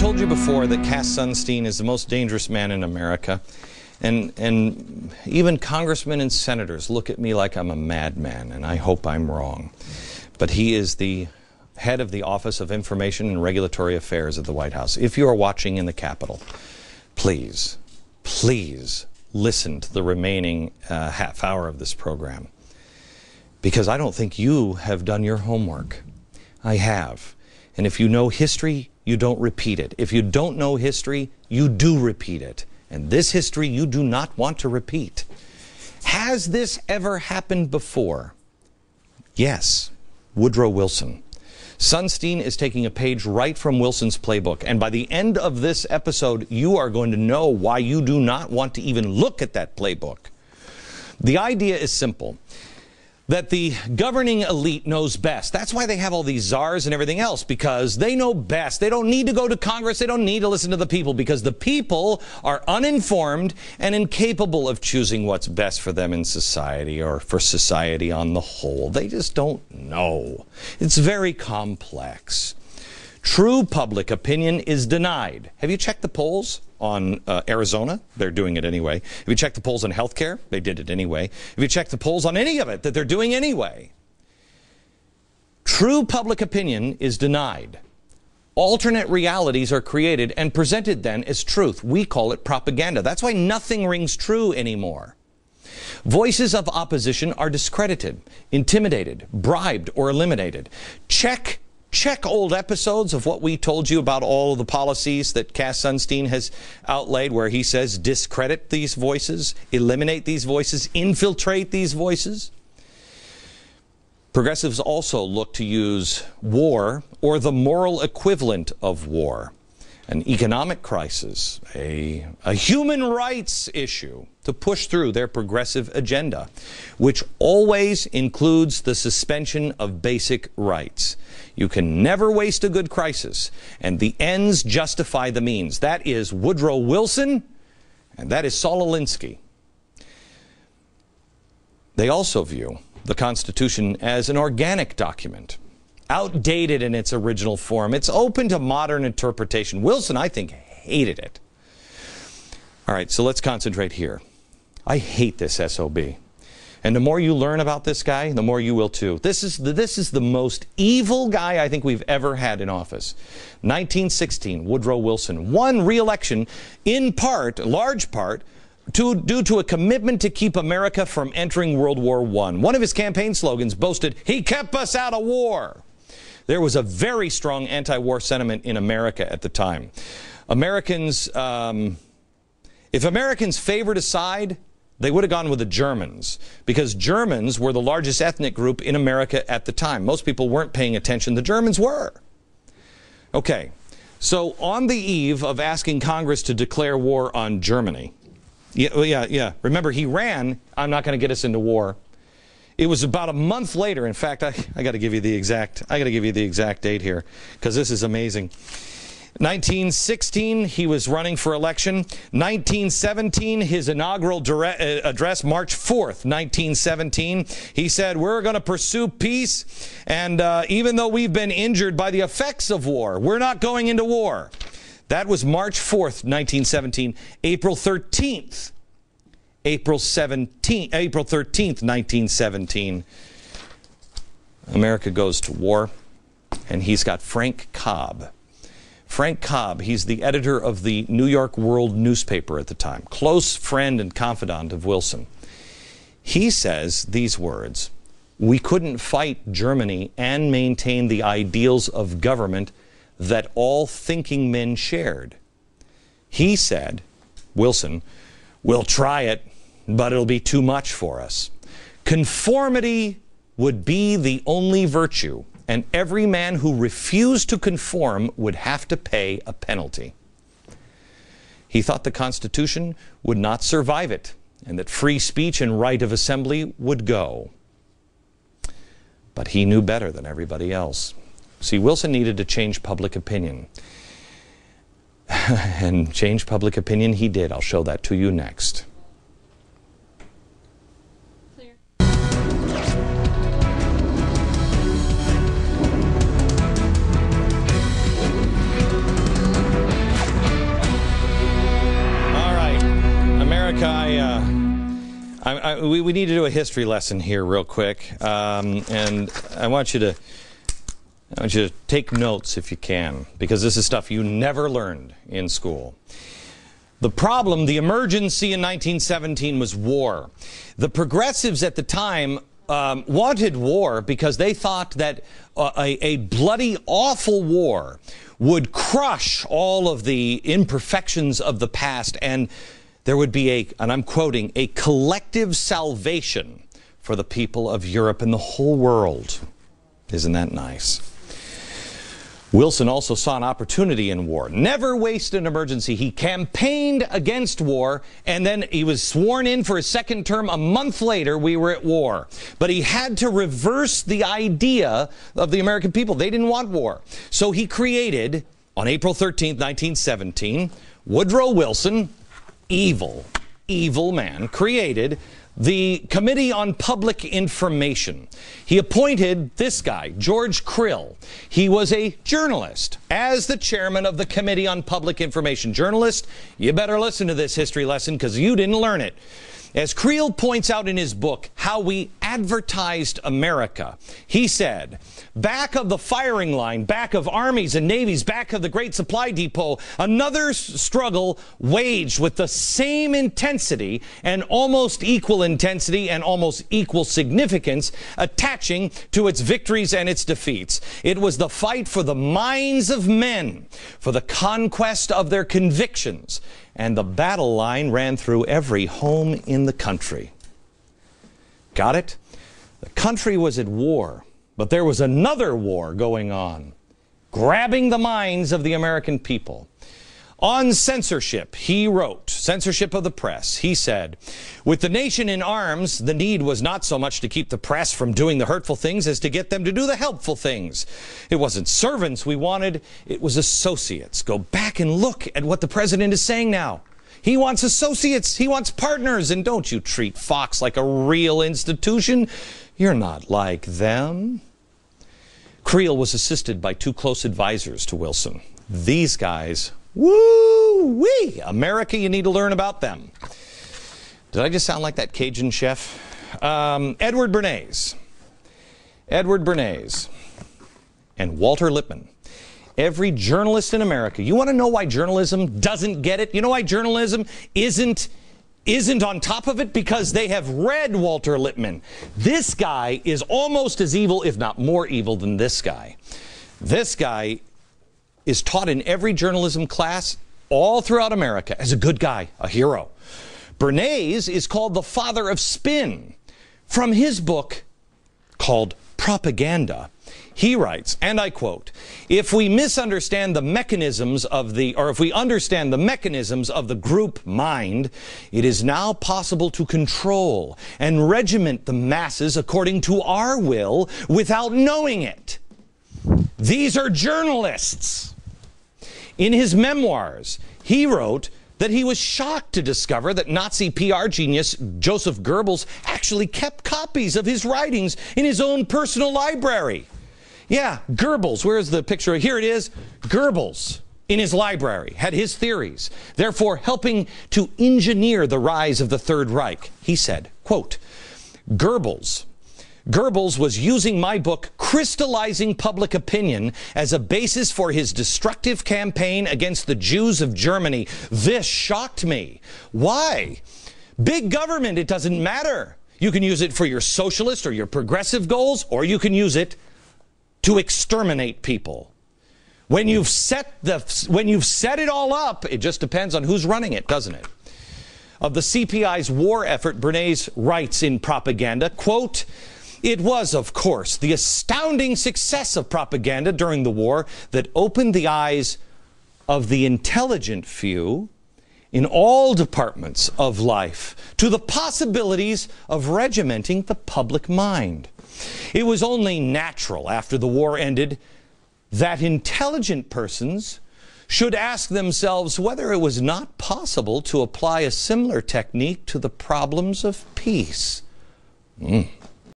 told you before that Cass Sunstein is the most dangerous man in America. And even congressmen and senators look at me like I'm a madman, and I hope I'm wrong. But he is the head of the Office of Information and Regulatory Affairs at the White House. If you are watching in the Capitol, please, please listen to the remaining half hour of this program. Because I don't think you have done your homework. I have. And if you know history, you don't repeat it. If you don't know history, you do repeat it. And this history you do not want to repeat. Has this ever happened before? Yes. Woodrow Wilson. Sunstein is taking a page right from Wilson's playbook. And by the end of this episode, you are going to know why you do not want to even look at that playbook. The idea is simple. That the governing elite knows best. That's why they have all these czars and everything else, because they know best. They don't need to go to Congress. They don't need to listen to the people, because the people are uninformed and incapable of choosing what's best for them in society or for society on the whole. They just don't know. It's very complex. True public opinion is denied. Have you checked the polls on Arizona? They're doing it anyway. If you check the polls on healthcare, they did it anyway. If you check the polls on any of it, that they're doing anyway. True public opinion is denied. Alternate realities are created and presented then as truth. We call it propaganda. That's why nothing rings true anymore. Voices of opposition are discredited, intimidated, bribed, or eliminated. Check old episodes of what we told you about all of the policies that Cass Sunstein has outlaid, where he says discredit these voices, eliminate these voices, infiltrate these voices. Progressives also look to use war or the moral equivalent of war, an economic crisis, a human rights issue, to push through their progressive agenda, which always includes the suspension of basic rights. You can never waste a good crisis, and the ends justify the means. That is Woodrow Wilson, and that is Saul Alinsky. They also view the Constitution as an organic document, outdated in its original form. It's open to modern interpretation. Wilson, I think, hated it. All right, so let's concentrate here. I hate this SOB. And the more you learn about this guy, the more you will too. This is the most evil guy I think we've ever had in office. 1916, Woodrow Wilson won re-election in part, large part, due to a commitment to keep America from entering World War I. One of his campaign slogans boasted, "He kept us out of war." There was a very strong anti-war sentiment in America at the time. Americans, if Americans favored a side, they would have gone with the Germans, because Germans were the largest ethnic group in America at the time. Most people weren't paying attention. The Germans were. Okay, so on the eve of asking Congress to declare war on Germany, yeah. Remember, he ran, "I'm not going to get us into war." It was about a month later. In fact, I got to give you the exact date here, because this is amazing. 1916, he was running for election. 1917, his inaugural address, March 4th, 1917, he said, "We're going to pursue peace, and even though we've been injured by the effects of war, we're not going into war." That was March 4th, 1917. April 13th, 1917, America goes to war, and he's got Frank Cobb. Frank Cobb, he's the editor of the New York World newspaper at the time, close friend and confidant of Wilson. He says these words, "We couldn't fight Germany and maintain the ideals of government that all thinking men shared." He said, Wilson, "We'll try it, but it'll be too much for us. Conformity would be the only virtue, and every man who refused to conform would have to pay a penalty." He thought the Constitution would not survive it, and that free speech and right of assembly would go. But he knew better than everybody else. See, Wilson needed to change public opinion. And change public opinion he did. I'll show that to you next. We need to do a history lesson here real quick, and I want you to take notes if you can, because this is stuff you never learned in school. The problem, the emergency in 1917 was war. The progressives at the time wanted war because they thought that a bloody, awful war would crush all of the imperfections of the past, and there would be and I'm quoting, a collective salvation for the people of Europe and the whole world. Isn't that nice? Wilson also saw an opportunity in war. Never waste an emergency. He campaigned against war, and then he was sworn in for his second term. A month later, we were at war. But he had to reverse the idea of the American people. They didn't want war. So he created, on April 13th, 1917, Woodrow Wilson, evil man, created the Committee on Public Information. He appointed this guy, George Krill. He was a journalist, as the chairman of the Committee on Public Information. Journalist, you better listen to this history lesson because you didn't learn it. As Krill points out in his book, How We Advertised America, he said, back of the firing line, back of armies and navies, back of the great supply depot, another struggle waged with the same intensity and almost equal intensity and almost equal significance attaching to its victories and its defeats. It was the fight for the minds of men, for the conquest of their convictions, and the battle line ran through every home in the country. Got it? The country was at war, but there was another war going on, grabbing the minds of the American people. On censorship, he wrote, censorship of the press, he said, with the nation in arms, the need was not so much to keep the press from doing the hurtful things as to get them to do the helpful things. It wasn't servants we wanted, it was associates. Go back and look at what the president is saying now. He wants associates, he wants partners, and don't you treat Fox like a real institution. You're not like them. Krill was assisted by two close advisors to Wilson. These guys, woo-wee! America, you need to learn about them. Did I just sound like that Cajun chef? Edward Bernays. Edward Bernays and Walter Lippmann. Every journalist in America, you want to know why journalism doesn't get it? You know why journalism isn't on top of it? Because they have read Walter Lippmann. This guy is almost as evil, if not more evil, than this guy. This guy is taught in every journalism class all throughout America as a good guy, a hero. Bernays is called the father of spin. From his book called Propaganda, he writes, and I quote, if we understand the mechanisms of the group mind, it is now possible to control and regiment the masses according to our will without knowing it. These are journalists. In his memoirs, he wrote that he was shocked to discover that Nazi PR genius Joseph Goebbels actually kept copies of his writings in his own personal library. Yeah, Goebbels, where's the picture? Here it is. Goebbels, in his library, had his theories, therefore helping to engineer the rise of the Third Reich. He said, quote, Goebbels was using my book, Crystallizing Public Opinion, as a basis for his destructive campaign against the Jews of Germany. This shocked me. Why? Big government, it doesn't matter. You can use it for your socialist or your progressive goals, or you can use it to exterminate people. When you've set it all up, it just depends on who's running it, doesn't it? Of the CPI's war effort, Bernays writes in Propaganda, quote, it was, of course, the astounding success of propaganda during the war that opened the eyes of the intelligent few in all departments of life to the possibilities of regimenting the public mind. It was only natural after the war ended that intelligent persons should ask themselves whether it was not possible to apply a similar technique to the problems of peace.